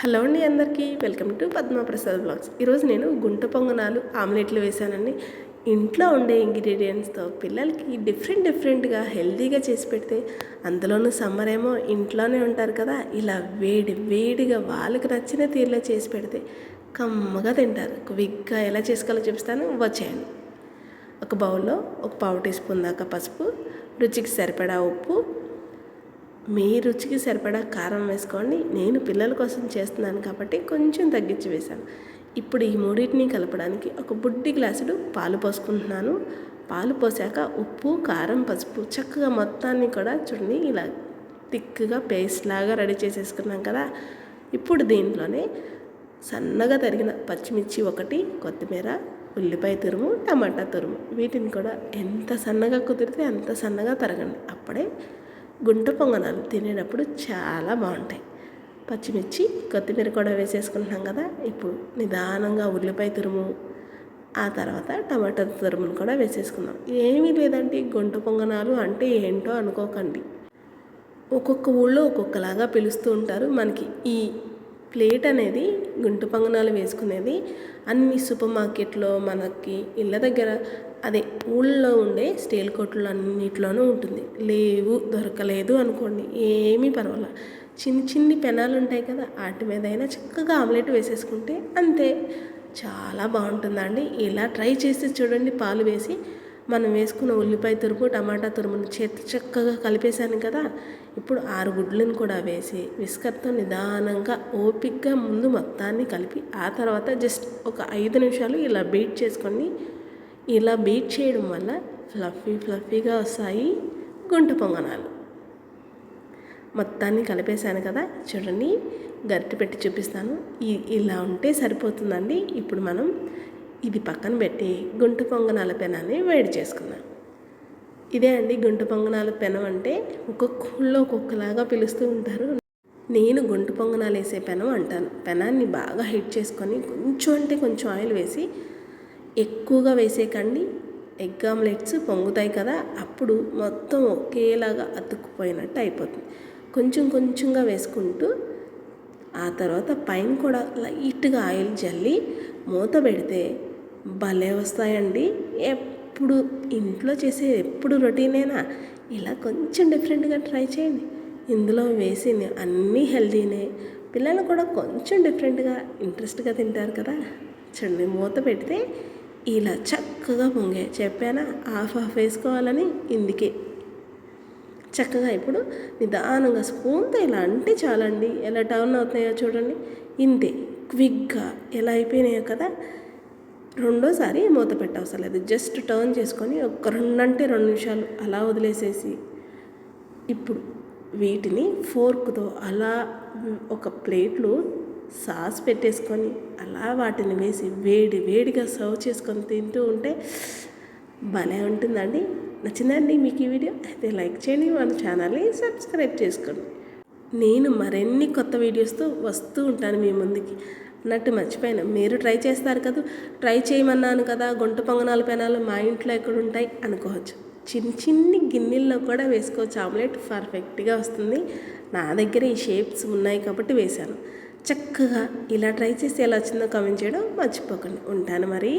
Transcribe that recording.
Hello అండి, అందరికీ welcome to Padma Prasad blogs. ఈరోజు నేను గుంట పొంగనాలు ఆమ్లెట్లు వేసానండి. ఇంట్లో ఉండే ఇంగ్రీడియంట్స్తో పిల్లలకి డిఫరెంట్గా హెల్తీగా చేసి పెడితే, అందులోనూ సమ్మర్ ఏమో ఇంట్లోనే ఉంటారు కదా, ఇలా వేడిగా వాళ్ళకి నచ్చిన తీరులో చేసి పెడితే కమ్మగా తింటారు. క్విక్గా ఎలా చేసుకోవాలో చూపిస్తాను, వచ్చేయండి. ఒక బౌల్లో ఒక పావు టీ స్పూన్ దాకా పసుపు, రుచికి సరిపడా ఉప్పు, మీ రుచికి సరిపడా కారం వేసుకోండి. నేను పిల్లల కోసం చేస్తున్నాను కాబట్టి కొంచెం తగ్గించి వేశాను. ఇప్పుడు ఈ మూడింటిని కలపడానికి ఒక బుడ్డి గ్లాసుడు పాలు పోసుకుంటున్నాను. పాలు పోసాక ఉప్పు, కారం, పసుపు చక్కగా మొత్తాన్ని కూడా చూడండి ఇలా థిక్గా పేస్ట్ లాగా రెడీ చేసేసుకున్నాం కదా. ఇప్పుడు దీంట్లోనే సన్నగా తరిగిన పచ్చిమిర్చి ఒకటి, కొత్తిమీర, ఉల్లిపాయ తురుము, టమాటా తురుము, వీటిని కూడా ఎంత సన్నగా కుదిరితే అంత సన్నగా తరగండి. అప్పుడే గుంట పొంగనాలు తినేటప్పుడు చాలా బాగుంటాయి. పచ్చిమిర్చి, కొత్తిమీర కూడా వేసేసుకుంటున్నాం కదా. ఇప్పుడు నిదానంగా ఉల్లిపాయ తురుము, ఆ తర్వాత టమాటా తురుమును కూడా వేసేసుకుందాం. ఏమీ లేదంటే గుంట పొంగనాలు అంటే ఏంటో అనుకోకండి. ఒక్కొక్క ఊళ్ళో ఒక్కొక్కలాగా పిలుస్తూ ఉంటారు. మనకి ఈ ప్లేట్ అనేది గుంట పొంగనాలు వేసుకునేది అన్ని సూపర్ మార్కెట్లో, మనకి ఇళ్ళ దగ్గర, అదే ఊళ్ళో ఉండే స్టీల్ కొట్లు అన్నిట్లోనూ ఉంటుంది. లేవు, దొరకలేదు అనుకోండి, ఏమీ పర్వాలేదు, చిన్ని పెనాలు ఉంటాయి కదా, వాటి మీద అయినా చక్కగా ఆమ్లెట్ వేసేసుకుంటే అంతే, చాలా బాగుంటుందండి. ఇలా ట్రై చేసి చూడండి. పాలు వేసి మనం వేసుకున్న ఉల్లిపాయ తురుము, టమాటా తురుమును చక్కగా కలిపేశాను కదా. ఇప్పుడు 6 గుడ్లను కూడా వేసి విస్కర్తో నిదానంగా ఓపిక్గా ముందు మొత్తాన్ని కలిపి, ఆ తర్వాత జస్ట్ ఒక 5 నిమిషాలు ఇలా బీట్ చేసుకోండి. ఇలా బీట్ చేయడం వల్ల ఫ్లఫీగా వస్తాయి గుంట పొంగనాలు. మొత్తాన్ని కలిపేశాను కదా, చూడండి, గరిటె పెట్టి చూపిస్తాను. ఇలా ఉంటే సరిపోతుందండి. ఇప్పుడు మనం ఇది పక్కన పెట్టి గుంట పొంగనాల పెనాన్ని వేడి చేసుకుందాం. ఇదే అండి గుంట పొంగనాల పెనం అంటే. ఒక్కొక్క ఊళ్ళో ఒక్కొక్కలాగా పిలుస్తూ ఉంటారు. నేను గుంట పొంగనాలు వేసే పెనం అంటాను. పెనాన్ని బాగా హీట్ చేసుకొని కొంచెం ఆయిల్ వేసి, ఎక్కువగా వేసేకండి, ఎగ్ ఆమ్లెట్స్ పొంగుతాయి కదా, అప్పుడు మొత్తం ఒకేలాగా అతుక్కుపోయినట్టు అయిపోతుంది. కొంచెంగా వేసుకుంటూ, ఆ తర్వాత పైన కూడా లైట్గా ఆయిల్ జల్లి మూత పెడితే భలే వస్తాయండి. ఎప్పుడు ఇంట్లో చేసే ఎప్పుడు రొటీనేనా, ఇలా కొంచెం డిఫరెంట్గా ట్రై చేయండి. ఇందులో వేసి అన్నీ హెల్తీనే, పిల్లలు కూడా కొంచెం డిఫరెంట్గా ఇంట్రెస్ట్గా తింటారు కదా. చూడండి, మూత పెడితే ఇలా చక్కగా పొంగే. చెప్పానా హాఫ్ వేసుకోవాలని, ఇందుకే చక్కగా. ఇప్పుడు నిదానంగా స్పూన్తో ఇలా అంటే చాలండి. ఎలా టర్న్ అవుతాయో చూడండి, ఇంతే క్విక్గా ఎలా అయిపోయినాయో కదా. రెండోసారి మూత పెట్టవసరం లేదు, జస్ట్ టర్న్ చేసుకొని ఒక 2 నిమిషాలు అలా వదిలేసేసి, ఇప్పుడు వీటిని ఫోర్క్తో అలా ఒక ప్లేట్లో సాస్ పెట్టేసుకొని అలా వాటిని వేసి వేడిగా సర్వ్ చేసుకొని తింటూ ఉంటే భలే ఉంటుందండి. నచ్చిందండి మీకు ఈ వీడియో? అయితే లైక్ చేయండి, మన ఛానల్ని సబ్స్క్రైబ్ చేసుకోండి. నేను మరిన్ని కొత్త వీడియోస్తో వస్తూ ఉంటాను మీ ముందుకి. అన్నట్టు మర్చిపోయాను, మీరు ట్రై చేస్తారు కదా, ట్రై చేయమన్నాను కదా. గుంట పొంగనాల పెనాలు మా ఇంట్లో ఎక్కడ ఉంటాయి అనుకోవచ్చు. చిన్ని గిన్నెల్లో కూడా వేసుకోవచ్చు ఆమ్లెట్, పర్ఫెక్ట్గా వస్తుంది. నా దగ్గర ఈ షేప్స్ ఉన్నాయి కాబట్టి వేశాను. చక్కగా ఇలా ట్రై చేసి ఎలా వచ్చిందో కామెంట్ చేయడం మర్చిపోకండి. ఉంటాను మరి.